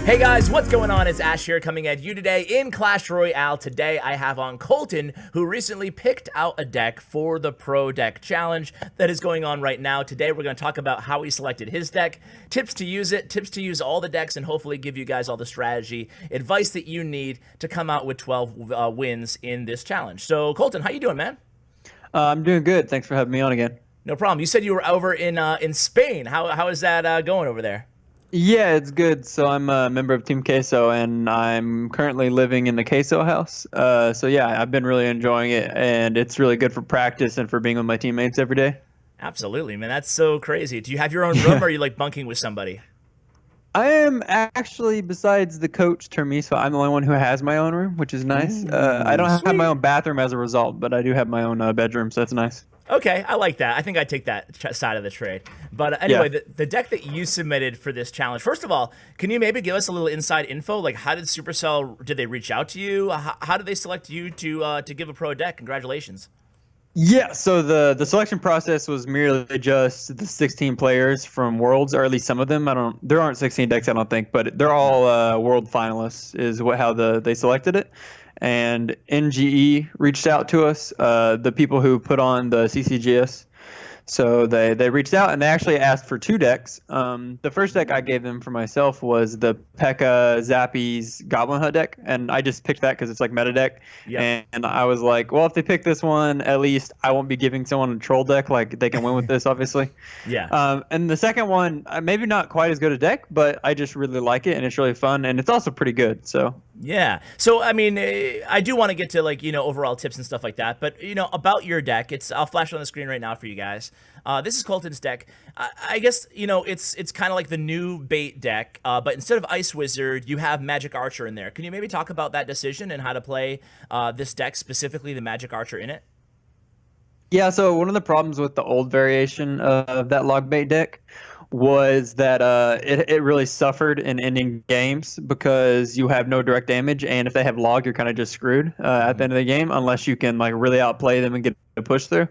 Hey guys, what's going on? It's Ash here coming at you today in Clash Royale. Today I have on Colton, who recently picked out a deck for the Pro Deck Challenge that is going on right now. Today we're going to talk about how he selected his deck, tips to use it, tips to use all the decks, and hopefully give you guys all the strategy, advice that you need to come out with 12 wins in this challenge. So Colton, how you doing, man? I'm doing good. Thanks for having me on again. No problem. You said you were over in Spain. How is that going over there? Yeah, it's good. So I'm a member of Team Queso, and I'm currently living in the Queso house. So yeah, I've been really enjoying it, and it's really good for practice and for being with my teammates every day. Absolutely, man. That's so crazy. Do you have your own room, or are you like bunking with somebody? I am actually, besides the coach Termiso, I'm the only one who has my own room, which is nice. I Ooh, don't have my sweet. own bathroom as a result, but I do have my own bedroom, so that's nice. Okay, I like that. I think I take that side of the trade. But Yeah. anyway, the deck that you submitted for this challenge, first of all, can you maybe give us a little inside info? Like, how did Supercell, did they reach out to you? How did they select you to give a pro deck? Congratulations. Yeah, so the selection process was merely just the 16 players from Worlds, or at least some of them. There aren't 16 decks, I don't think, but they're all World finalists is how they selected it. And NGE reached out to us, the people who put on the CCGS. So they reached out and they actually asked for two decks. The first deck I gave them for myself was the P.E.K.K.A. Zappy's Goblin Hut deck, and I just picked that because it's like meta deck. Yep. And I was like, well, if they pick this one, at least I won't be giving someone a troll deck. Like they can win with this, obviously. Yeah. And the second one, maybe not quite as good a deck, but I just really like it and it's really fun and it's also pretty good. So. Yeah. So, I mean, I do want to get to like, overall tips and stuff like that. But, about your deck, I'll flash it on the screen right now for you guys. This is Colton's deck. I guess, it's kind of like the new bait deck, but instead of Ice Wizard, you have Magic Archer in there. Can you maybe talk about that decision and how to play this deck, specifically the Magic Archer in it? Yeah, so one of the problems with the old variation of that log bait deck was that it really suffered in ending games because you have no direct damage, and if they have log, you're kind of just screwed at the end of the game unless you can like really outplay them and get a push through.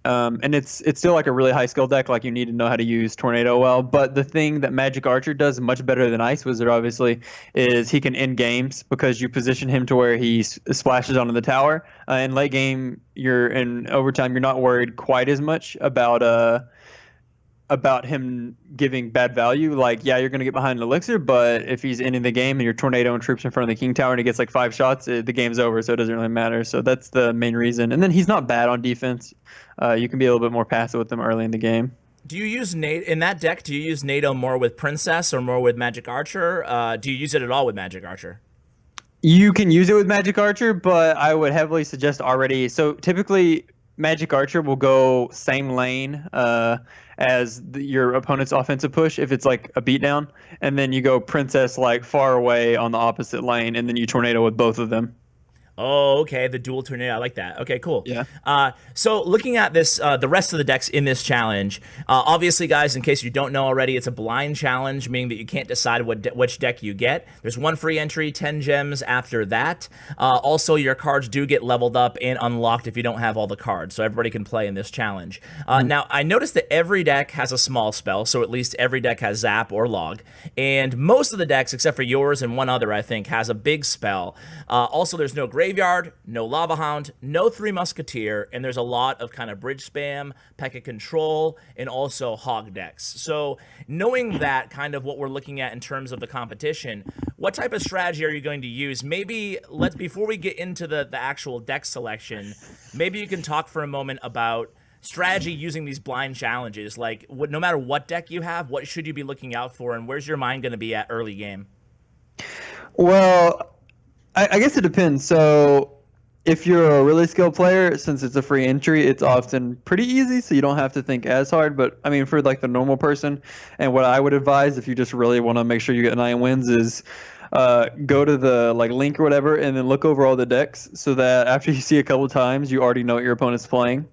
And it's still like a really high skill deck. Like you need to know how to use Tornado well. But the thing that Magic Archer does much better than Ice Wizard, obviously, is he can end games because you position him to where he splashes onto the tower. In late game, you're in overtime. You're not worried quite as much about him giving bad value. Like, yeah, you're going to get behind an elixir, but if he's ending the game and you're tornado and troops in front of the king tower and he gets like 5 shots, the game's over, so it doesn't really matter. So that's the main reason. And then he's not bad on defense. You can be a little bit more passive with him early in the game. Do you use in that deck? Do you use NATO more with Princess or more with Magic Archer? Do you use it at all with Magic Archer? You can use it with Magic Archer, but I would heavily suggest already. So typically, Magic Archer will go same lane as your opponent's offensive push if it's like a beatdown, and then you go Princess like far away on the opposite lane, and then you tornado with both of them. Oh, okay. The dual tornado. I like that. Okay, cool. Yeah. So looking at this, the rest of the decks in this challenge, obviously, guys, in case you don't know already, it's a blind challenge, meaning that you can't decide which deck you get. There's one free entry, 10 gems after that. Also, your cards do get leveled up and unlocked if you don't have all the cards, so everybody can play in this challenge. Now, I noticed that every deck has a small spell, so at least every deck has Zap or Log, and most of the decks, except for yours and one other, I think, has a big spell. Also, there's no Graveyard, no Lava Hound, no Three Musketeer, and there's a lot of kind of bridge spam, P.E.K.K.A. control, and also hog decks. So knowing that kind of what we're looking at in terms of the competition, what type of strategy are you going to use? Maybe before we get into the actual deck selection, maybe you can talk for a moment about strategy using these blind challenges. Like no matter what deck you have, what should you be looking out for, and where's your mind going to be at early game? Well, I guess it depends. So if you're a really skilled player, since it's a free entry, it's often pretty easy, so you don't have to think as hard. But I mean, for like the normal person, and what I would advise if you just really want to make sure you get 9 wins is go to the like link or whatever, and then look over all the decks, so that after you see a couple times, you already know what your opponent's playing.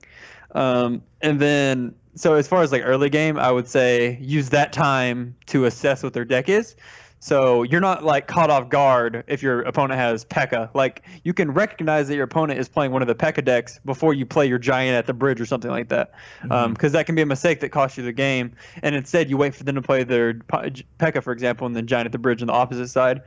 And then, so as far as like early game, I would say use that time to assess what their deck is. So you're not like caught off guard if your opponent has P.E.K.K.A. Like you can recognize that your opponent is playing one of the P.E.K.K.A. decks before you play your giant at the bridge or something like that, because that can be a mistake that costs you the game. And instead, you wait for them to play their P.E.K.K.A. for example, and then giant at the bridge on the opposite side.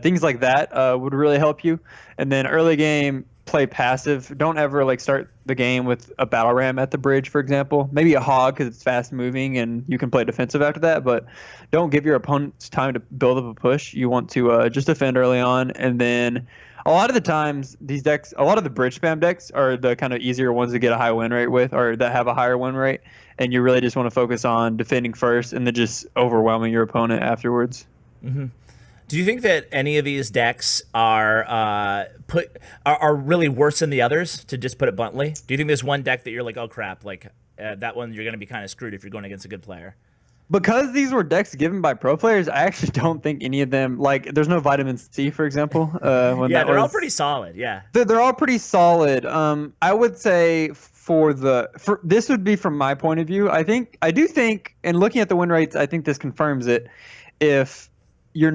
Things like that would really help you. And then early game, play passive. Don't ever like start the game with a battle ram at the bridge, for example. Maybe a hog because it's fast moving and you can play defensive after that. But don't give your opponents time to build up a push. You want to just defend early on, and then a lot of the times these decks, a lot of the bridge spam decks are the kind of easier ones to get a high win rate with, or that have a higher win rate. And you really just want to focus on defending first, and then just overwhelming your opponent afterwards. Do you think that any of these decks are really worse than the others? To just put it bluntly, do you think there's one deck that you're like, oh crap, like that one you're going to be kind of screwed if you're going against a good player? Because these were decks given by pro players, I actually don't think any of them, like, there's no vitamin C, for example. Yeah, they're all pretty solid. Yeah, they're all pretty solid. I would say for this would be from my point of view. I do think, and looking at the win rates, I think this confirms it. If you're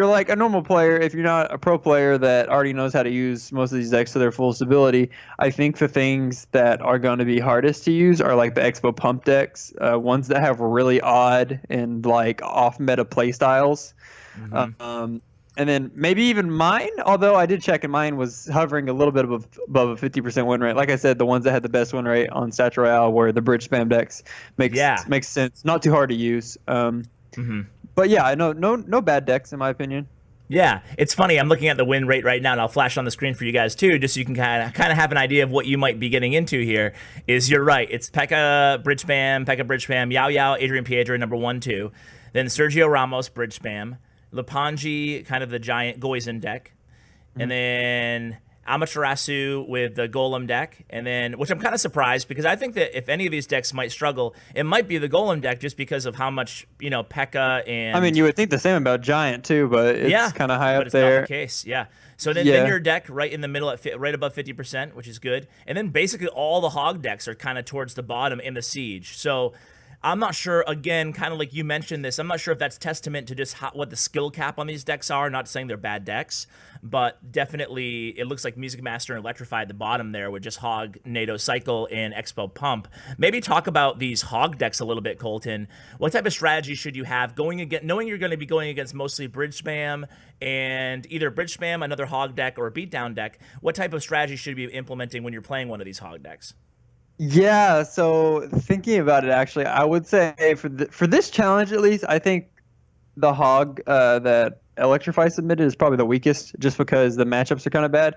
like a normal player, if you're not a pro player that already knows how to use most of these decks to their fullest ability, I think the things that are going to be hardest to use are like the Expo Pump decks, ones that have really odd and like off meta play styles. And then maybe even mine, although I did check and mine was hovering a little bit above a 50% win rate. Like I said, the ones that had the best win rate on Stat Royale were the bridge spam decks. Makes sense. Not too hard to use. But yeah, no bad decks in my opinion. Yeah, it's funny. I'm looking at the win rate right now, and I'll flash on the screen for you guys too, just so you can kind of have an idea of what you might be getting into here. You're right. It's P.E.K.K.A. bridge spam, Yao Yao, Adrian Piedra, number 1, 2. Then Sergio Ramos bridge spam, Lepanji, kind of the giant Goizen deck, and then Amaterasu with the Golem deck, and then, which I'm kind of surprised, because I think that if any of these decks might struggle, it might be the Golem deck, just because of how much, P.E.K.K.A. and... I mean, you would think the same about Giant too, but it's kind of high up there. Not the case. Yeah. So then your deck right in the middle at right above 50%, which is good. And then basically all the hog decks are kind of towards the bottom in the siege. So I'm not sure, again, kind of like you mentioned this, I'm not sure if that's testament to just what the skill cap on these decks are. Not saying they're bad decks, but definitely it looks like Music Master and Electrify at the bottom there with just Hog, NATO Cycle, and Expo Pump. Maybe talk about these Hog decks a little bit, Colton. What type of strategy should you have knowing you're going to be going against mostly bridge spam and either bridge spam, another Hog deck, or a beatdown deck? What type of strategy should you be implementing when you're playing one of these Hog decks? Yeah, so thinking about it, actually, I would say for this challenge at least, I think the Hog that Electrify submitted is probably the weakest, just because the matchups are kind of bad,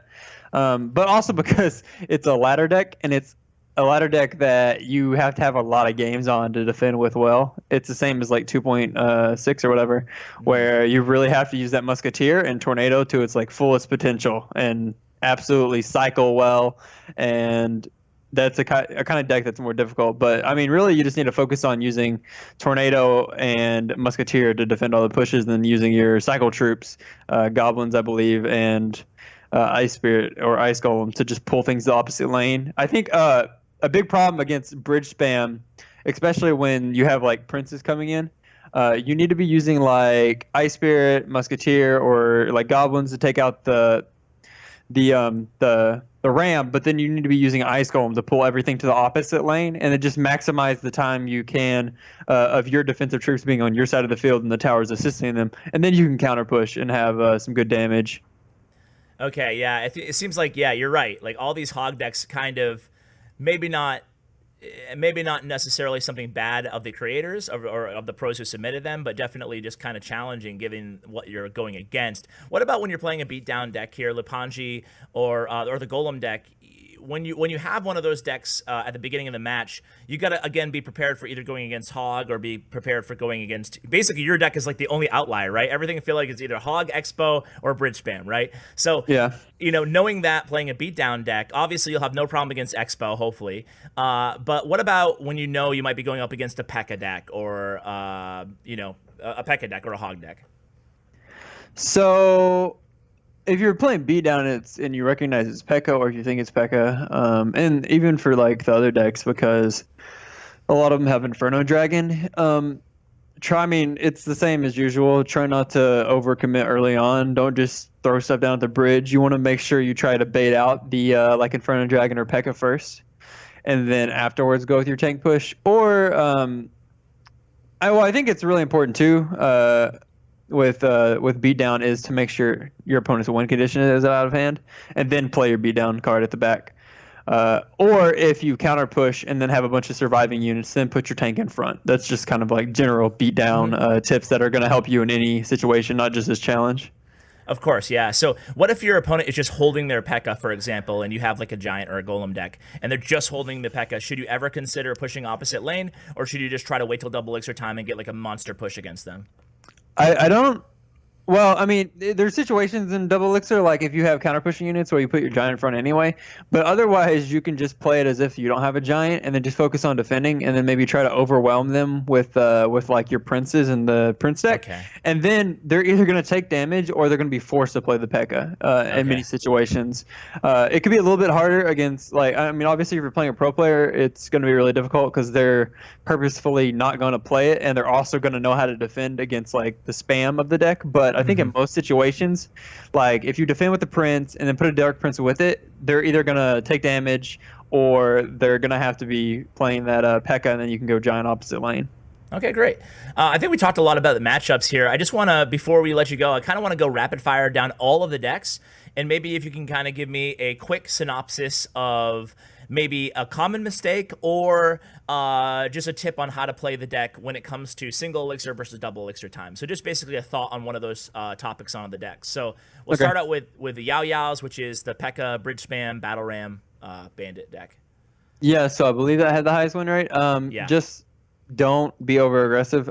but also because it's a ladder deck, and it's a ladder deck that you have to have a lot of games on to defend with well. It's the same as like 2.6 or whatever, where you really have to use that Musketeer and Tornado to its like fullest potential and absolutely cycle well, and that's a kind of deck that's more difficult. But I mean, really, you just need to focus on using Tornado and Musketeer to defend all the pushes, and then using your cycle troops, Goblins, I believe, and Ice Spirit or Ice Golem to just pull things the opposite lane. I think a big problem against bridge spam, especially when you have like princes coming in, you need to be using like Ice Spirit, Musketeer, or like Goblins to take out the ram, but then you need to be using Ice Golem to pull everything to the opposite lane, and then just maximize the time you can of your defensive troops being on your side of the field and the towers assisting them, and then you can counter push and have some good damage. Okay, yeah, it seems like, yeah, you're right. Like all these Hog decks kind of maybe not necessarily something bad of the creators or of the pros who submitted them, but definitely just kind of challenging given what you're going against. What about when you're playing a beatdown deck here, Lepanji or the Golem deck? When you have one of those decks at the beginning of the match, you got to, again, be prepared for either going against Hog or be prepared for going against... Basically, your deck is like the only outlier, right? Everything I feel like is either Hog, Expo, or Bridge Spam, right? So, yeah, knowing that, playing a beatdown deck, obviously you'll have no problem against Expo, hopefully. But what about when you might be going up against a P.E.K.K.A. deck or, a P.E.K.K.A. deck or a Hog deck? So if you're playing beatdown and you recognize it's P.E.K.K.A. or if you think it's P.E.K.K.A., and even for like the other decks, because a lot of them have Inferno Dragon, I mean, it's the same as usual. Try not to overcommit early on. Don't just throw stuff down at the bridge. You want to make sure you try to bait out the like Inferno Dragon or P.E.K.K.A first, and then afterwards go with your tank push. Or I think it's really important too. With beatdown is to make sure your opponent's win condition is out of hand, and then play your beatdown card at the back. Or if you counter push and then have a bunch of surviving units, then put your tank in front. That's just kind of like general beatdown tips that are going to help you in any situation, not just this challenge. Of course, yeah. So what if your opponent is just holding their P.E.K.K.A, for example, and you have like a giant or a golem deck, and they're just holding the P.E.K.K.A? Should you ever consider pushing opposite lane, or should you just try to wait till double elixir time and get like a monster push against them? I don't. Well, I mean, there's situations in double elixir, like if you have counter pushing units where you put your giant in front anyway, but otherwise you can just play it as if you don't have a giant and then just focus on defending, and then maybe try to overwhelm them with like your princes and the prince deck. Okay. And then they're either going to take damage or they're going to be forced to play the P.E.K.K.A in many situations. It could be a little bit harder against, like, I mean, obviously if you're playing a pro player, it's going to be really difficult because they're purposefully not going to play it, and they're also going to know how to defend against like the spam of the deck. But I think in most situations, like if you defend with the prince and then put a dark prince with it, they're either going to take damage or they're going to have to be playing that P.E.K.K.A, and then you can go giant opposite lane. Okay, great. I think we talked a lot about the matchups here. I just want to, before we let you go, I kind of want to go rapid fire down all of the decks, and maybe if you can kind of give me a quick synopsis of maybe a common mistake or just a tip on how to play the deck when it comes to single elixir versus double elixir time. So just basically a thought on one of those topics on the deck. So we'll start out with the Yao Yaos, which is the P.E.K.K.A, Bridge Spam, Battle Ram, Bandit deck. Yeah, so I believe that had the highest win rate. Just don't be over aggressive.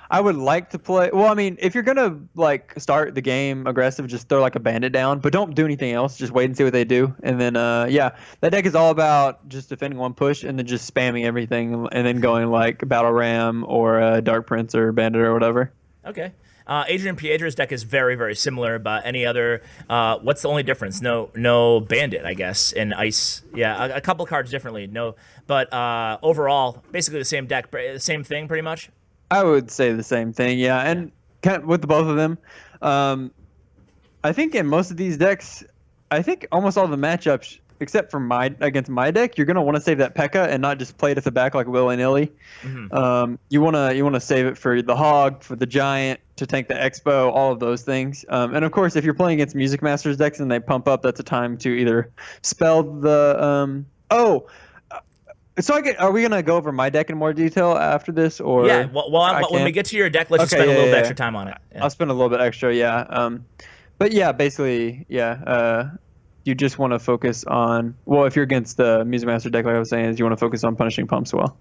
I would like to play. Well, I mean, if you're gonna like start the game aggressive, just throw like a bandit down, but don't do anything else. Just wait and see what they do, and then yeah, that deck is all about just defending one push and then just spamming everything, and then going like battle ram or dark prince or bandit or whatever. Okay. Adrian Piedra's deck is very, very similar, but any other, what's the only difference? No bandit, I guess, and ice. Yeah, a couple cards differently. No, but overall, basically the same deck, same thing pretty much. I would say the same thing, yeah, and kind of with the both of them. I think in most of these decks, I think almost all the matchups, except for against my deck, you're gonna want to save that P.E.K.K.A and not just play it at the back like willy nilly. You wanna save it for the hog, for the giant, to tank the expo, all of those things. And of course, if you're playing against Music Masters decks and they pump up, that's a time to either spell the So are we gonna go over my deck in more detail after this, or? Yeah. Well, when we get to your deck, let's just spend a little bit extra time on it. Yeah. I'll spend a little bit extra, yeah. But yeah, basically, yeah. You just want to focus on. Well, if you're against the Music Master deck, like I was saying, is you want to focus on punishing pumps well.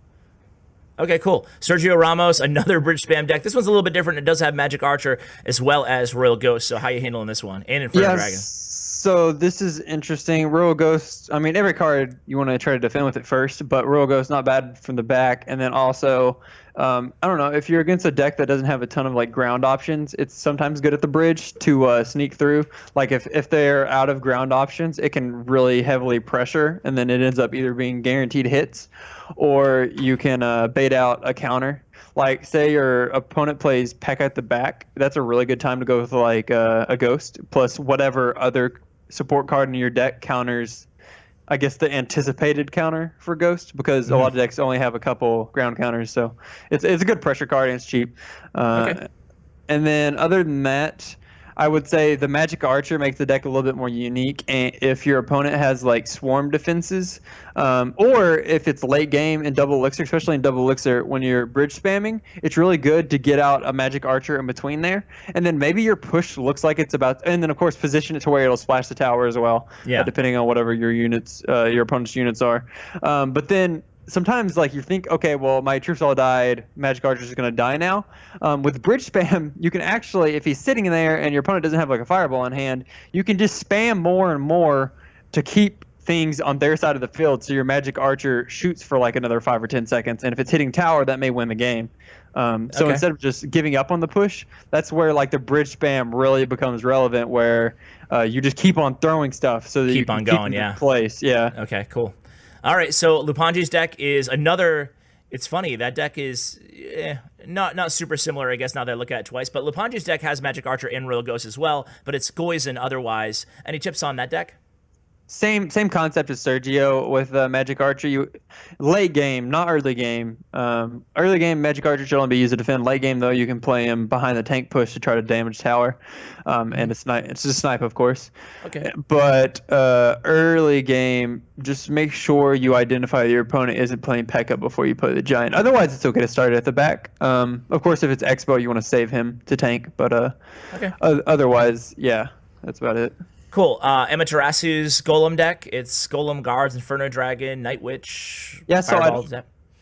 Okay, cool. Sergio Ramos, another bridge spam deck. This one's a little bit different. It does have Magic Archer as well as Royal Ghost. So how are you handling this one? And Inferno Dragon. So this is interesting. Royal Ghost, I mean, every card you want to try to defend with it first, but Royal Ghost, not bad from the back. And then also, I don't know, if you're against a deck that doesn't have a ton of like ground options, it's sometimes good at the bridge to sneak through. Like if they're out of ground options, it can really heavily pressure, and then it ends up either being guaranteed hits, or you can bait out a counter. Like, say your opponent plays P.E.K.K.A at the back, that's a really good time to go with like a Ghost, plus whatever other support card in your deck counters, I guess, the anticipated counter for Ghost, because a lot of decks only have a couple ground counters, so it's a good pressure card and it's cheap. Okay. And then other than that, I would say the Magic Archer makes the deck a little bit more unique, and if your opponent has like swarm defenses, or if it's late game in double elixir, especially in double elixir, when you're bridge spamming, it's really good to get out a Magic Archer in between there, and then maybe your push looks like it's about, and then of course position it to where it'll splash the tower as well, depending on whatever your units, your opponent's units are. But then sometimes, like, you think, okay, well, my troops all died, Magic Archer's going to die now. With bridge spam, you can actually, if he's sitting there and your opponent doesn't have like a fireball in hand, you can just spam more and more to keep things on their side of the field, so your Magic Archer shoots for like another 5 or 10 seconds, and if it's hitting tower, that may win the game. So instead of just giving up on the push, that's where like the bridge spam really becomes relevant, where you just keep on throwing stuff so that you can keep on going, in place. Yeah. Okay, cool. All right, so Lupanji's deck is another It's funny, that deck is not super similar, I guess, now that I look at it twice. But Lupanji's deck has Magic Archer and Royal Ghost as well, but it's Goizen otherwise. Any tips on that deck? Same concept as Sergio with Magic Archer. You late game, not early game. Early game, Magic Archer should only be used to defend. Late game, though, you can play him behind the tank push to try to damage tower, and it's a snipe, of course. Okay. But early game, just make sure you identify that your opponent isn't playing P.E.K.K.A before you play the Giant. Otherwise, it's okay to start it at the back. Of course, if it's Expo, you want to save him to tank. But Okay. Otherwise, yeah, that's about it. Cool. Amaterasu's Golem deck. It's Golem, Guards, Inferno Dragon, Night Witch. Yeah, so Fireball.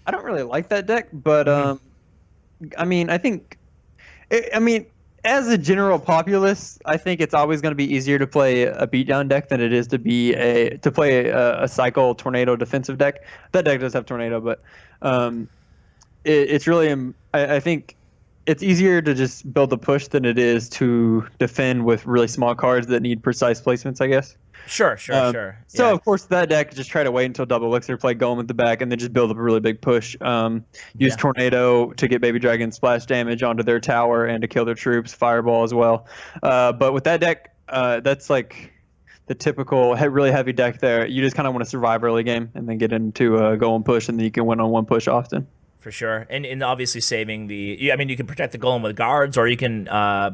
I don't really like that deck, but I mean, as a general populace, I think it's always going to be easier to play a beatdown deck than it is to play a cycle tornado defensive deck. That deck does have tornado, but it's really I think it's easier to just build a push than it is to defend with really small cards that need precise placements, I guess. Sure. So, Yeah. of course, that deck, just try to wait until double elixir, play Golem at the back, and then just build up a really big push. Use Tornado to get Baby Dragon splash damage onto their tower and to kill their troops, Fireball as well. But with that deck, that's like the typical really heavy deck there. You just kind of want to survive early game and then get into a Golem push, and then you can win on one push often. For sure, and obviously saving I mean, you can protect the Golem with Guards, or you can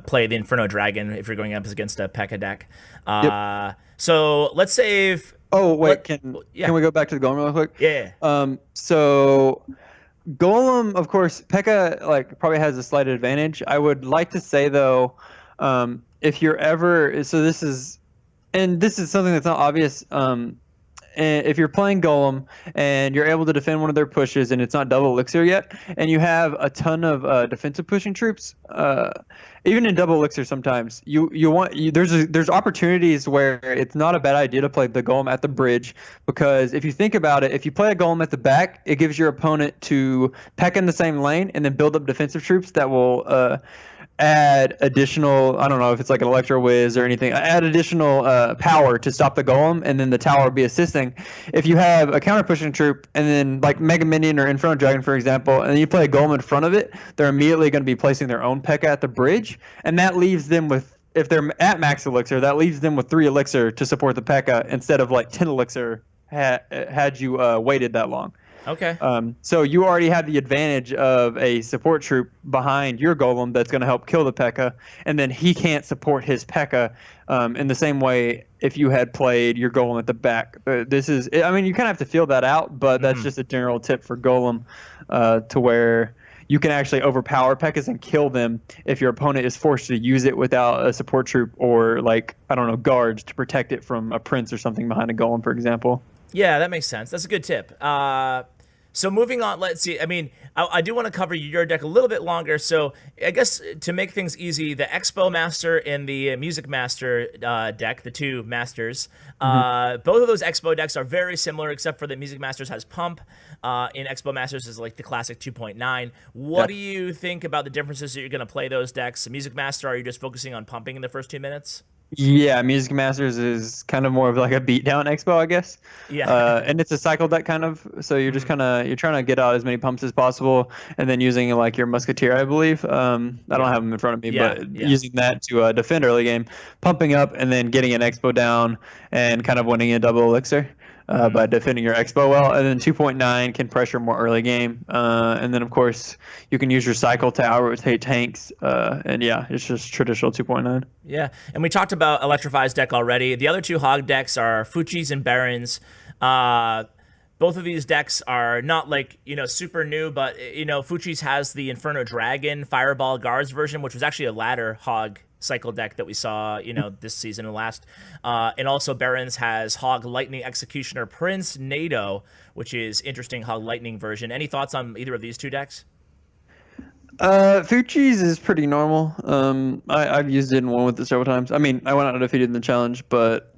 play the Inferno Dragon if you're going up against a P.E.K.K.A deck. Yep. So let's save. Oh wait, can we go back to the Golem real quick? Yeah. So Golem, of course, P.E.K.K.A probably has a slight advantage. I would like to say though, if you're ever this is something that's not obvious. If you're playing Golem and you're able to defend one of their pushes and it's not double elixir yet, and you have a ton of defensive pushing troops, even in double elixir sometimes there's opportunities where it's not a bad idea to play the Golem at the bridge, because if you think about it, if you play a Golem at the back, it gives your opponent to peck in the same lane and then build up defensive troops that will add additional, I don't know if it's like an Electro Whiz or anything, add additional power to stop the Golem, and then the tower will be assisting. If you have a counter pushing troop and then like Mega Minion or Inferno Dragon, for example, and then you play a Golem in front of it, they're immediately going to be placing their own P.E.K.K.A at the bridge, and that leaves them with, if they're at max elixir, that leaves them with 3 elixir to support the P.E.K.K.A instead of like 10 elixir had you waited that long. Okay. So you already have the advantage of a support troop behind your Golem that's going to help kill the P.E.K.K.A, and then he can't support his P.E.K.K.A in the same way if you had played your Golem at the back. You kind of have to feel that out, but that's just a general tip for Golem, to where you can actually overpower P.E.K.K.As and kill them if your opponent is forced to use it without a support troop or, like, I don't know, guards to protect it from a prince or something behind a Golem, for example. Yeah, that makes sense. That's a good tip. So moving on, let's see. I mean, I do want to cover your deck a little bit longer. So I guess to make things easy, the Expo Master and the Music Master deck, the two masters, both of those Expo decks are very similar, except for the Music Masters has Pump. In Expo Masters is like the classic 2.9. What do you think about the differences that you're going to play those decks? The Music Master, are you just focusing on pumping in the first 2 minutes? Yeah, Music Masters is kind of more of like a beatdown expo, I guess. Yeah. And it's a cycle deck kind of, so you're just you're trying to get out as many pumps as possible, and then using like your Musketeer, I believe. I don't have them in front of me, but using that to defend early game, pumping up, and then getting an expo down and kind of winning a double elixir. By defending your expo well, and then 2.9 can pressure more early game, and then of course you can use your cycle to out-rotate tanks, and yeah, it's just traditional 2.9. Yeah, and we talked about Electrify's deck already. The other two Hog decks are Fuchsi's and Barons. Both of these decks are not like, super new, but, Fuchsi's has the Inferno Dragon Fireball Guards version, which was actually a ladder Hog cycle deck that we saw, this season and last. And also Barons has Hog Lightning Executioner Prince NATO, which is interesting Hog Lightning version. Any thoughts on either of these two decks? Fuchsi's is pretty normal. I've used it and won with it several times. I mean, I went out undefeated in the challenge, but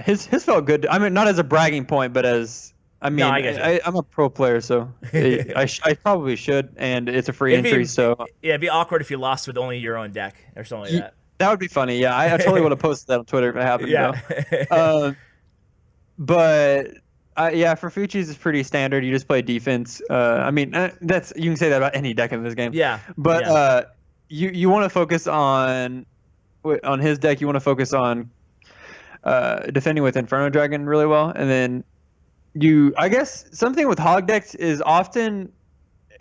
his felt good. I mean, not as a bragging point, but as I'm a pro player, so I probably should, and it's a free entry. So yeah, it'd be awkward if you lost with only your own deck or something like that. That would be funny. Yeah, I totally would have posted that on Twitter if it happened. Yeah. But Yeah, for Fuchsi's is pretty standard. You just play defense. I mean, that's you can say that about any deck in this game. Yeah, But yeah. you want to focus on his deck. You want to focus on defending with Inferno Dragon really well, and then I guess something with hog decks is often,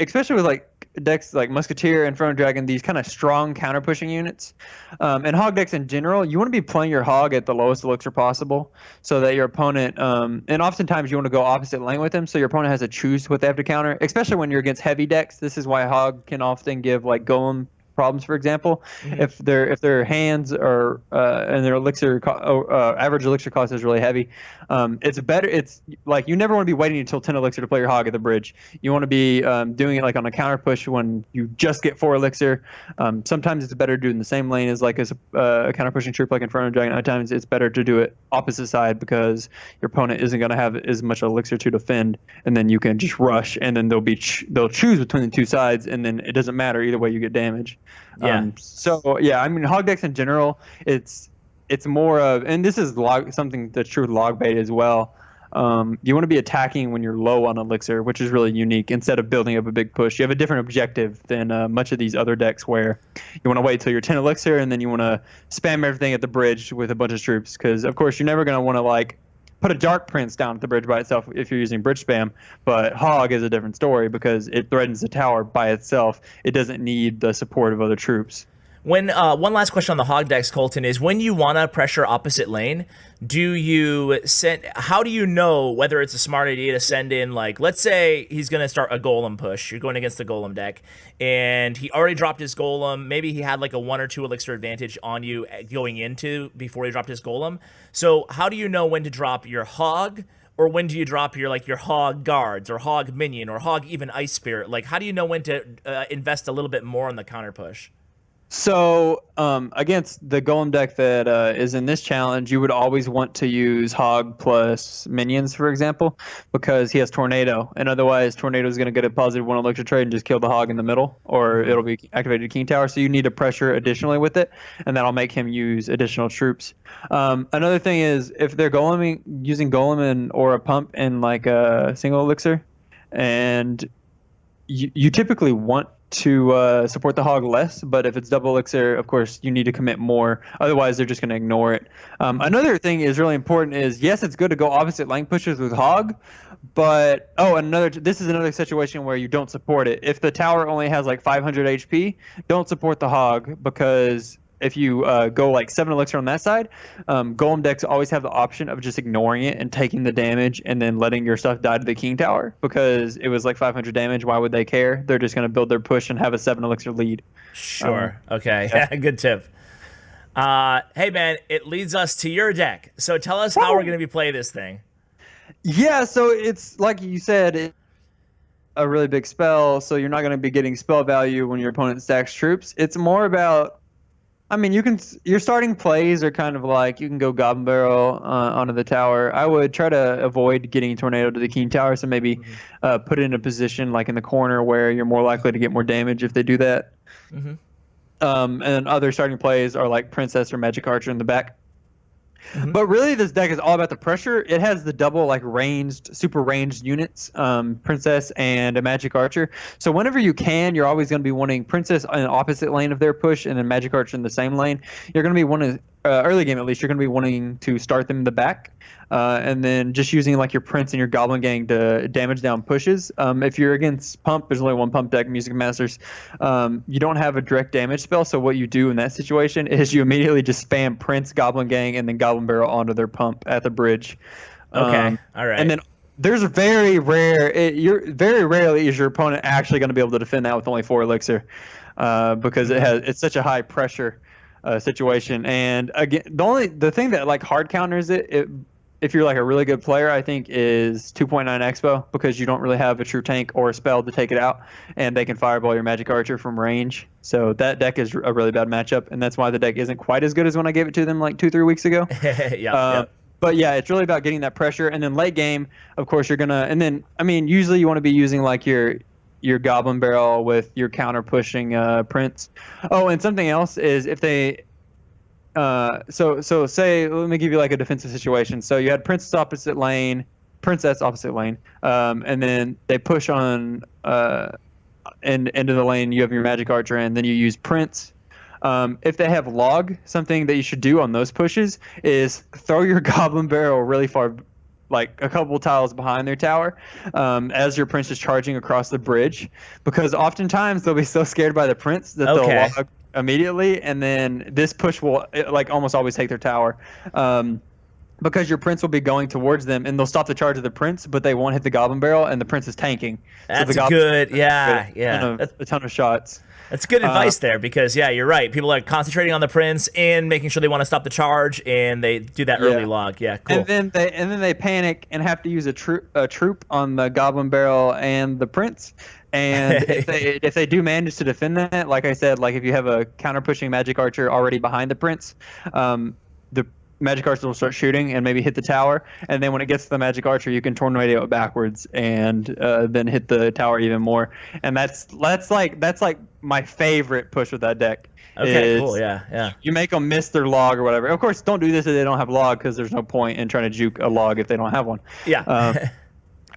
especially with like decks like Musketeer, Inferno Dragon, these kind of strong counter pushing units, and hog decks in general, you want to be playing your hog at the lowest elixir possible, so that your opponent, and oftentimes you want to go opposite lane with him, so your opponent has to choose what they have to counter. Especially when you're against heavy decks, this is why hog can often give like golem problems, for example. If their hands are and their average elixir cost is really heavy, it's like you never want to be waiting until 10 elixir to play your hog at the bridge. You want to be doing it like on a counter push when you just get 4 elixir. Sometimes it's better to do it in the same lane as a counter pushing troop like Inferno Dragon. Other times it's better to do it opposite side because your opponent isn't going to have as much elixir to defend, and then you can just rush, and then they'll choose between the two sides, and then it doesn't matter either way, you get damage. Yeah. So yeah, I mean, hog decks in general, it's more of, and this is something that's true with log bait as well. You want to be attacking when you're low on elixir, which is really unique. Instead of building up a big push, you have a different objective than much of these other decks, where you want to wait till you're 10 elixir and then you want to spam everything at the bridge with a bunch of troops. Because of course you're never going to want to like put a Dark Prince down at the bridge by itself if you're using bridge spam. But hog is a different story because it threatens the tower by itself. It doesn't need the support of other troops. When one last question on the hog decks, Colton, is when you want to pressure opposite lane, how do you know whether it's a smart idea to send in, like, let's say he's going to start a golem push, you're going against the golem deck, and he already dropped his golem, maybe he had like a 1 or 2 elixir advantage on you going into before he dropped his golem. So how do you know when to drop your hog, or when do you drop your hog guards or hog minion or hog even ice spirit? Like, how do you know when to invest a little bit more in the counter push? So against the golem deck that is in this challenge, you would always want to use hog plus minions, for example, because he has tornado, and otherwise tornado is going to get a positive 1 elixir trade and just kill the hog in the middle, or it'll be activated king tower. So you need to pressure additionally with it, and that'll make him use additional troops. Another thing is if they're using golem or a pump in like a single elixir, and you typically want to support the hog less, but if it's double elixir, of course, you need to commit more. Otherwise, they're just going to ignore it. Another thing is really important is, yes, it's good to go opposite lane pushes with hog, but this is another situation where you don't support it. If the tower only has like 500 HP, don't support the hog, because if you go like 7 elixir on that side, golem decks always have the option of just ignoring it and taking the damage and then letting your stuff die to the king tower, because it was like 500 damage. Why would they care? They're just going to build their push and have a 7 elixir lead. Sure. Okay. Yeah. Good tip. Hey man, it leads us to your deck. So tell us how we're going to be playing this thing. Yeah, so it's like you said, a really big spell, so you're not going to be getting spell value when your opponent stacks troops. It's more about, I mean, your starting plays are kind of like, you can go Goblin Barrel onto the tower. I would try to avoid getting Tornado to the King Tower, so maybe put it in a position like in the corner where you're more likely to get more damage if they do that. And other starting plays are like Princess or Magic Archer in the back. But really, this deck is all about the pressure. It has the double like super ranged units, Princess and a Magic Archer. So whenever you can, you're always going to be wanting Princess in the opposite lane of their push, and then Magic Archer in the same lane. You're going to be wanting, early game at least, you're going to be wanting to start them in the back. And then just using like your Prince and your Goblin Gang to damage down pushes. If you're against Pump, there's only one Pump deck, Music Masters. You don't have a direct damage spell, so what you do in that situation is you immediately just spam Prince, Goblin Gang, and then Goblin Barrel onto their Pump at the bridge. Okay, all right. And then there's very rarely is your opponent actually going to be able to defend that with only 4 elixir, because it's such a high pressure situation. And again, the thing that like hard counters it if you're like a really good player, I think, is 2.9 Expo, because you don't really have a true tank or a spell to take it out, and they can fireball your Magic Archer from range. So that deck is a really bad matchup, and that's why the deck isn't quite as good as when I gave it to them like 2-3 weeks ago. But yeah, it's really about getting that pressure, and then late game, of course, you're gonna. And then I mean, usually you want to be using like your Goblin Barrel with your counter pushing Prince. Oh, and something else is if they. So say, let me give you like a defensive situation. So you had Princess opposite lane, princess opposite lane, and then they push on into the lane. You have your magic archer, and then you use prince. If they have log, something that you should do on those pushes is throw your goblin barrel really far, like a couple tiles behind their tower, as your prince is charging across the bridge, because oftentimes they'll be so scared by the prince that they'll log immediately, and then this push will like almost always take their tower. Because your prince will be going towards them, and they'll stop the charge of the prince, but they won't hit the goblin barrel, and the prince is tanking. That's so the good. Yeah. A ton of shots. That's good advice there, because yeah, you're right. People are concentrating on the prince and making sure they want to stop the charge, and they do that early log. Yeah, cool. And then they panic and have to use a troop on the goblin barrel and the prince. And if they do manage to defend that, like I said, like if you have a counter pushing magic archer already behind the prince, the magic archer will start shooting and maybe hit the tower, and then when it gets to the magic archer, you can tornado it backwards and then hit the tower even more. And that's like my favorite push with that deck. Okay, cool. Yeah. You make them miss their log or whatever. Of course, don't do this if they don't have log, because there's no point in trying to juke a log if they don't have one. Yeah.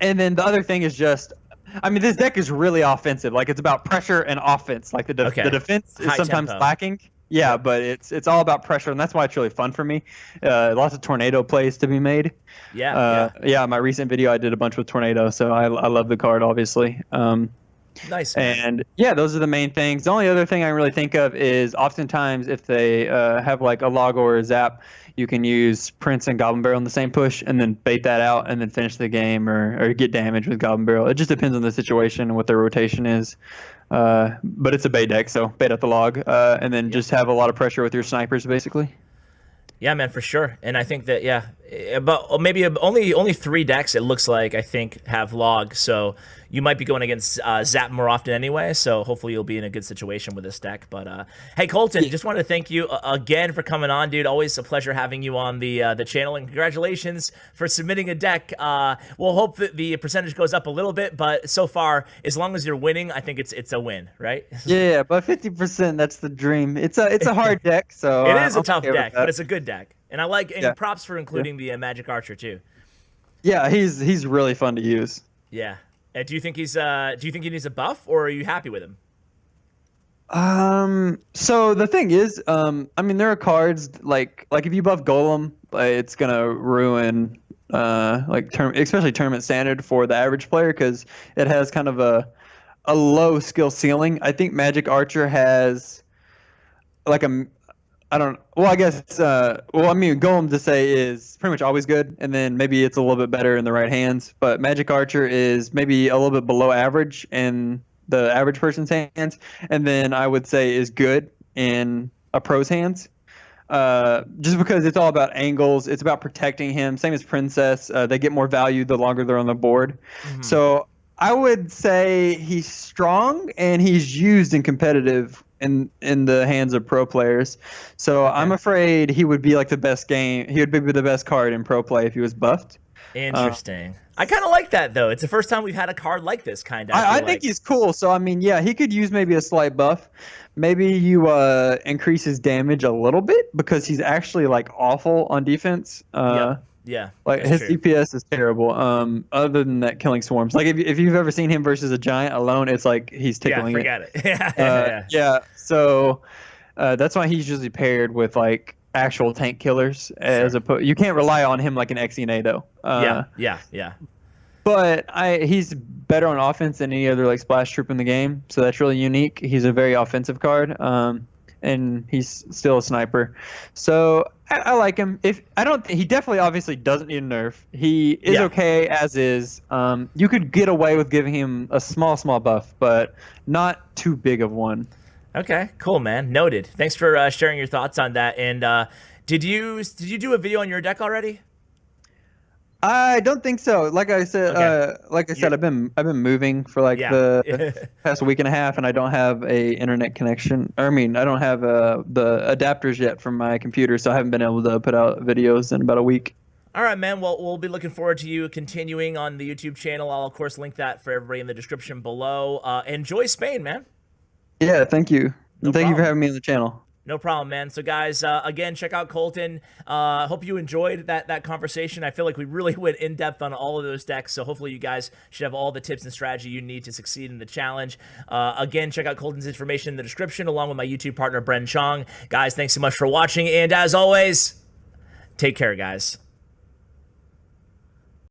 And then the other thing is just, I mean, this deck is really offensive. Like, it's about pressure and offense. Like the defense is sometimes lacking. Yeah, but it's all about pressure, and that's why it's really fun for me. Lots of tornado plays to be made. Yeah. My recent video, I did a bunch with tornado, so I love the card, obviously. Nice. And yeah, those are the main things. The only other thing I really think of is oftentimes if they have like a log or a zap, you can use prince and goblin barrel in the same push, and then bait that out, and then finish the game or get damage with goblin barrel. It just depends on the situation and what their rotation is. But it's a bait deck, so bait out the log, and then just have a lot of pressure with your snipers, basically. Yeah, man, for sure. And I think that but maybe only 3 decks, it looks like, I think, have log. So you might be going against Zap more often anyway. So hopefully you'll be in a good situation with this deck. But hey, Colton, just wanted to thank you again for coming on, dude. Always a pleasure having you on the channel, and congratulations for submitting a deck. We'll hope that the percentage goes up a little bit, but so far, as long as you're winning, I think it's a win, right? Yeah, but 50%, that's the dream. It's a hard deck, so it is a tough deck, but it's a good deck. And I like, and props for including the Magic Archer too. Yeah, he's really fun to use. Yeah. Do you think he needs a buff, or are you happy with him? So the thing is, I mean, there are cards like if you buff Golem, it's gonna ruin especially tournament standard for the average player, because it has kind of a low skill ceiling. I think Magic Archer has like I guess I mean, Golem to say is pretty much always good, and then maybe it's a little bit better in the right hands, but Magic Archer is maybe a little bit below average in the average person's hands, and then I would say is good in a pro's hands. Just because it's all about angles, it's about protecting him. Same as Princess, they get more value the longer they're on the board. Mm-hmm. So I would say he's strong, and he's used in competitive in the hands of pro players. So I'm afraid he would be like the best game. He would be the best card in pro play if he was buffed. Interesting. I kind of like that, though. It's the first time we've had a card like this, kind of. I think he's cool. So, I mean, yeah, he could use maybe a slight buff. Maybe you increase his damage a little bit, because he's actually like awful on defense. Yeah, like his DPS is terrible. Other than that, killing swarms. Like if you've ever seen him versus a giant alone, it's like he's tickling it. Yeah, forget it. Yeah. So that's why he's usually paired with like actual tank killers. You can't rely on him like an XENA though. Yeah. But he's better on offense than any other like splash troop in the game, so that's really unique. He's a very offensive card. And he's still a sniper, so I like him. He definitely obviously doesn't need a nerf. He is okay as is. You could get away with giving him a small buff, but not too big of one. Okay, cool, man. Noted. Thanks for sharing your thoughts on that. And did you do a video on your deck already? I don't think so. Like I said, I've been moving for like the past week and a half, and I don't have a internet connection. I don't have the adapters yet from my computer, so I haven't been able to put out videos in about a week. All right, man. Well, we'll be looking forward to you continuing on the YouTube channel. I'll, of course, link that for everybody in the description below. Enjoy Spain, man. Yeah, thank you. No Thank you for problem. having me on the channel. No problem, man. So, guys, again, check out Colton. Hope you enjoyed that conversation. I feel like we really went in depth on all of those decks. So, hopefully, you guys should have all the tips and strategy you need to succeed in the challenge. Again, check out Colton's information in the description, along with my YouTube partner, Bren Chong. Guys, thanks so much for watching. And as always, take care, guys.